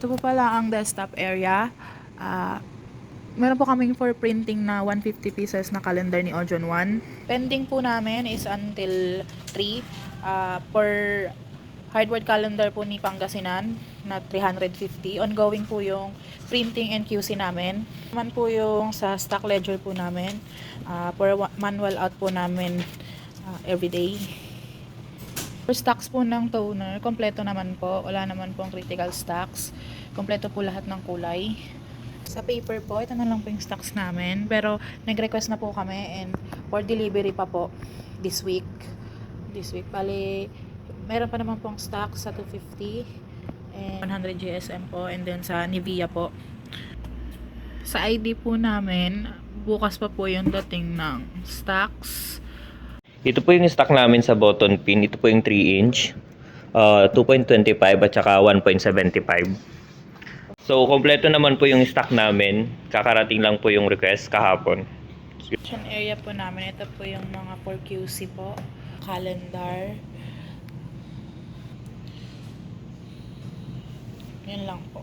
Ito po pala ang desktop area. Meron po kaming for printing na 150 pieces na calendar ni Ojon 1. Pending po namin is until 3. Per hardware calendar po ni Pangasinan na 350. Ongoing po yung printing and QC namin. Naman po yung sa stock ledger po namin. Per manual out po namin everyday. For stocks po ng toner, kompleto naman po. Wala naman pong critical stocks. Kompleto po lahat ng kulay. Sa paper po, ito na lang po yung stocks namin. Pero nag-request na po kami and for delivery pa po this week. Bali, meron pa naman pong stocks sa 250 and 100 GSM po, and then sa Nivea po. Sa ID po namin, bukas pa po yung dating ng stocks. Ito po yung stock namin sa button pin. Ito po yung 3-inch, 2.25 at saka 1.75. So, kompleto naman po yung stock namin. Kakarating lang po yung request kahapon. Area po namin, ito po yung mga for QC po. Calendar. Yan lang po.